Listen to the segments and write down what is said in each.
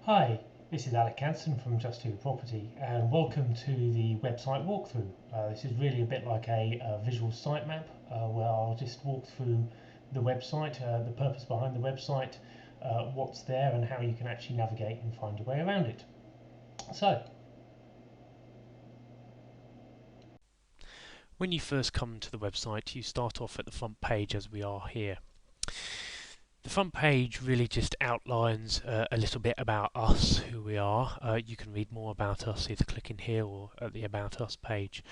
Hi, this is Alec Hanson from Just Do Property, and welcome to the website walkthrough. This is really a bit like a visual sitemap where I'll just walk through the website, the purpose behind the website, what's there, and how you can actually navigate and find your way around it. So, When you first come to the website, you start off at the front page as we are here. The front page really just outlines a little bit about us, who we are. You can read more about us either clicking here or at the About Us page.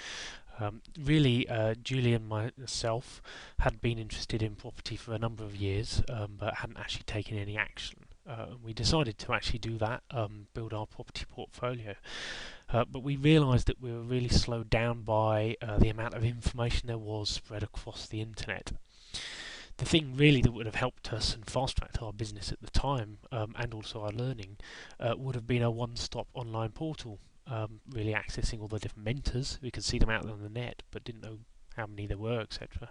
Julie and myself had been interested in property for a number of years, but hadn't actually taken any action. We decided to actually do that, build our property portfolio. But we realised that we were really slowed down by the amount of information there was spread across the internet. The thing really that would have helped us and fast-tracked our business at the time, and also our learning, would have been a one-stop online portal, really accessing all the different mentors. We could see them out there on the net, but didn't know how many there were, etc.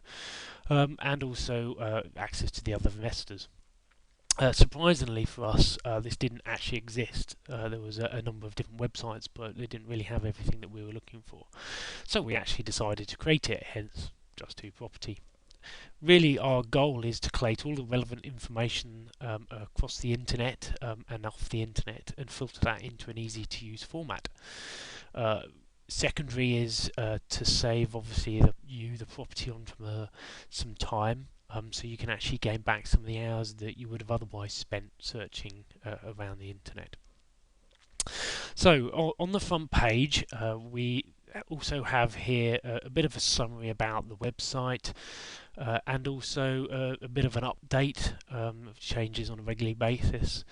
And also access to the other investors. Surprisingly for us, this didn't actually exist. There was a number of different websites, but they didn't really have everything that we were looking for. So we actually decided to create it, hence Just Do Property. Really, our goal is to collate all the relevant information across the internet and off the internet and filter that into an easy to use format. Uh, Secondary is to save obviously the property entrepreneur some time, so you can actually gain back some of the hours that you would have otherwise spent searching around the internet. So on the front page, we also have here a bit of a summary about the website, and also a bit of an update of changes on a regular basis.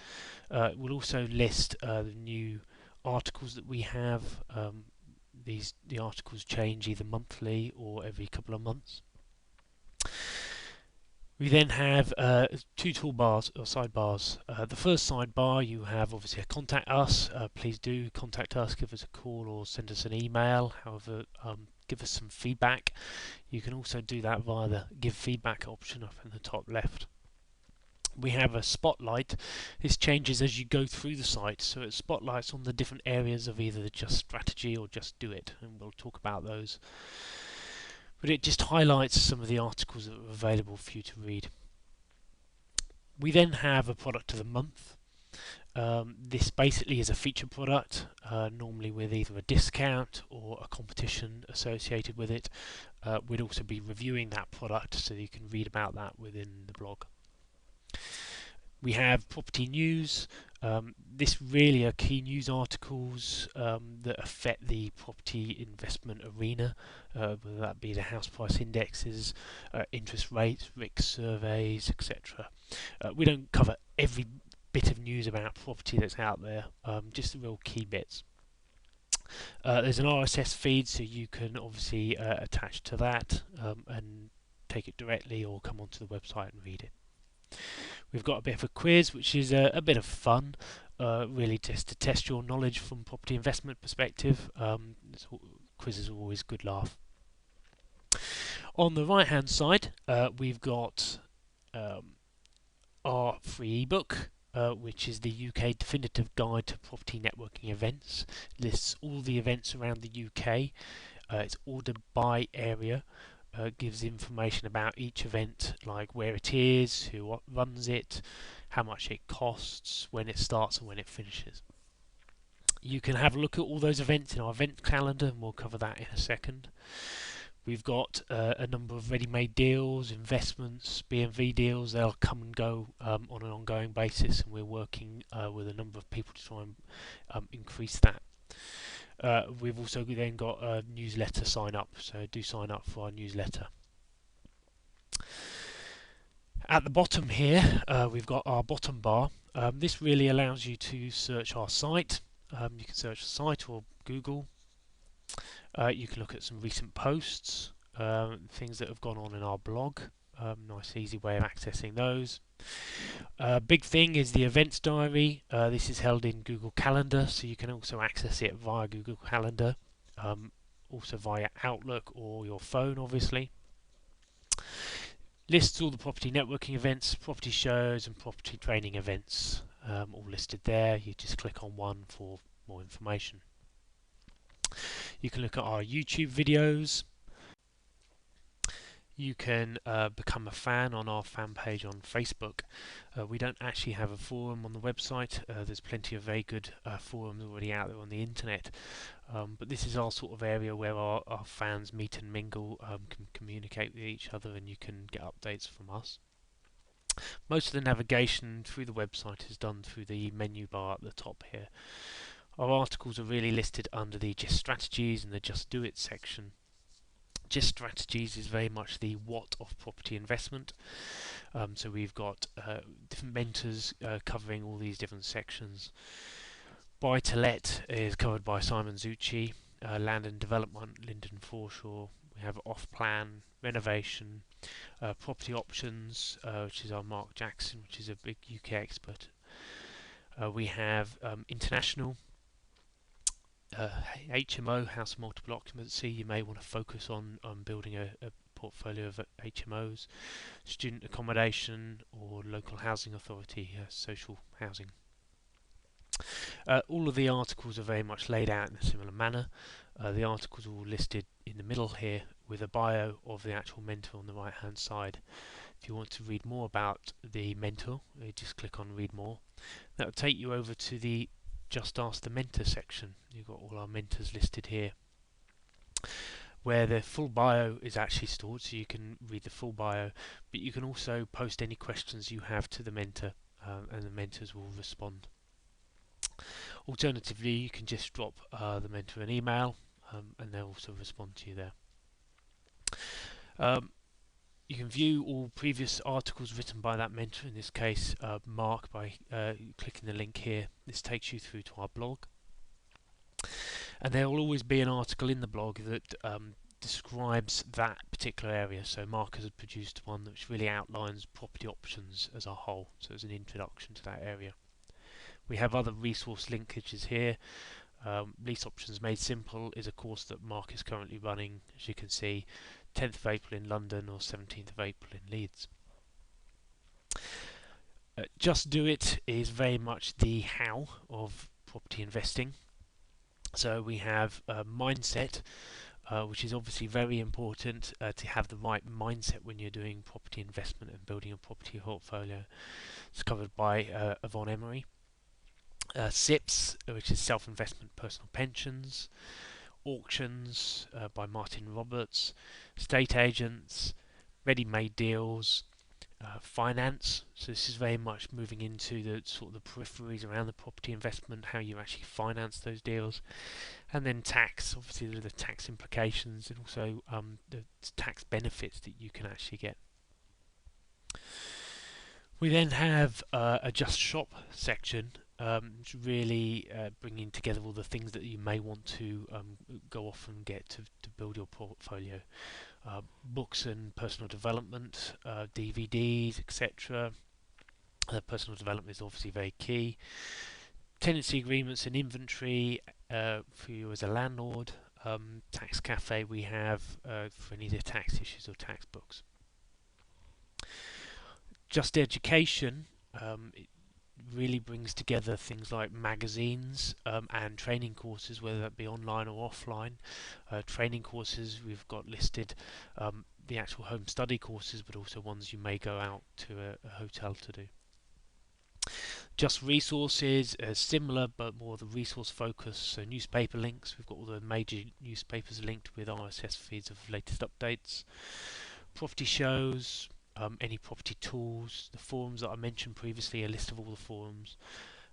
We'll also list the new articles that we have. The articles change either monthly or every couple of months. We then have two toolbars or sidebars. The first sidebar, you have obviously a contact us. Please do contact us, give us a call or send us an email. However, give us some feedback. You can also do that via the give feedback option up in the top left. We have a spotlight. This changes as you go through the site, so it spotlights on the different areas of either the just strategy or just do it, and we'll talk about those. But it just highlights some of the articles that are available for you to read. We then have a product of the month. This basically is a feature product, normally with either a discount or a competition associated with it. We'd also be reviewing that product, so you can read about that within the blog. We have property news. This really are key news articles that affect the property investment arena, whether that be the house price indexes, interest rates, RICS surveys, etc. We don't cover every bit of news about property that's out there, just the real key bits. There's an RSS feed, so you can obviously attach to that and take it directly or come onto the website and read it. We've got a bit of a quiz, which is a bit of fun, really just to test your knowledge from property investment perspective. Quizzes are always a good laugh. On the right hand side, we've got our free ebook, which is the UK Definitive Guide to Property Networking Events. Lists all the events around the UK. It's ordered by area. Gives information about each event, like where it is, who runs it, how much it costs, when it starts and when it finishes. You can have a look at all those events in our event calendar, and we'll cover that in a second. We've got a number of ready-made deals, investments, B&V deals. They'll come and go on an ongoing basis, and we're working with a number of people to try and increase that. We've also then got a newsletter sign up, so do sign up for our newsletter. At the bottom here, we've got our bottom bar. This really allows you to search our site. You can search the site or Google. You can look at some recent posts, things that have gone on in our blog. Nice easy way of accessing those. Big thing is the events diary. This is held in Google Calendar, so you can also access it via Google Calendar, also via Outlook or your phone, obviously. Lists all the property networking events, property shows, and property training events. all listed there. You just click on one for more information. You can look at our YouTube videos. You can become a fan on our fan page on Facebook. We don't actually have a forum on the website. There's plenty of very good forums already out there on the internet. But this is our sort of area where our fans meet and mingle, can communicate with each other, and you can get updates from us. Most of the navigation through the website is done through the menu bar at the top here. Our articles are really listed under the Just Strategies and the Just Do It section. Just Strategies is very much the what of property investment. So we've got different mentors covering all these different sections. Buy to Let is covered by Simon Zucci. Land and Development, Lyndon Forshaw. We have Off Plan, Renovation, Property Options, which is our Mark Jackson, which is a big UK expert. We have International, HMO, House of Multiple Occupancy. You may want to focus on building a portfolio of HMOs, student accommodation, or local housing authority, social housing. All of the articles are very much laid out in a similar manner. The articles are all listed in the middle here with a bio of the actual mentor on the right hand side. If you want to read more about the mentor, you just click on read more. That will take you over to the Just Ask the Mentor section. You've got all our mentors listed here, where the full bio is actually stored, so you can read the full bio, but you can also post any questions you have to the mentor, and the mentors will respond. Alternatively, you can just drop the mentor an email, and they'll also respond to you there. You can view all previous articles written by that mentor, in this case Mark, by clicking the link here. This takes you through to our blog, and there will always be an article in the blog that describes that particular area. So Mark has produced one which really outlines property options as a whole, so it's an introduction to that area. We have other resource linkages here. Lease Options Made Simple is a course that Mark is currently running, as you can see, 10th of April in London or 17th of April in Leeds. Just Do It is very much the how of property investing. So we have mindset, which is obviously very important to have the right mindset when you're doing property investment and building a property portfolio. It's covered by Yvonne Emery. SIPs, which is Self-Investment Personal Pensions. Auctions by Martin Roberts. Estate Agents. Ready-made Deals. Finance, so this is very much moving into the sort of the peripheries around the property investment, how you actually finance those deals. And then tax, obviously the tax implications, and also the tax benefits that you can actually get. We then have a Just Shop section, which really bringing together all the things that you may want to go off and get to build your portfolio. Books and personal development, DVDs, etc. Personal development is obviously very key. Tenancy agreements and inventory for you as a landlord. Tax cafe we have for any of the tax issues or tax books. Just Education, it really brings together things like magazines and training courses, whether that be online or offline. Training courses we've got listed, the actual home study courses, but also ones you may go out to a hotel to do. Just Resources, similar but more the resource focus. So newspaper links, we've got all the major newspapers linked with RSS feeds of latest updates. Property shows, any property tools, the forums that I mentioned previously, a list of all the forums,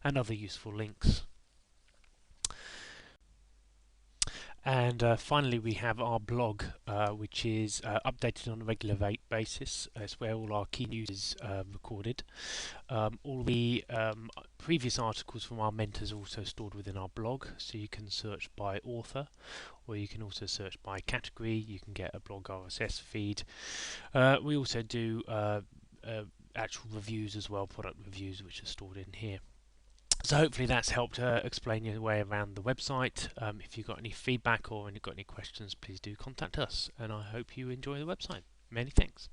and other useful links. And finally we have our blog, which is updated on a regular basis. It's where all our key news is recorded. All the previous articles from our mentors are also stored within our blog, so you can search by author, or you can also search by category. You can get a blog RSS feed. We also do actual reviews as well, product reviews, which are stored in here. So hopefully that's helped explain your way around the website. If you've got any feedback or got any questions, please do contact us, and I hope you enjoy the website. Many thanks.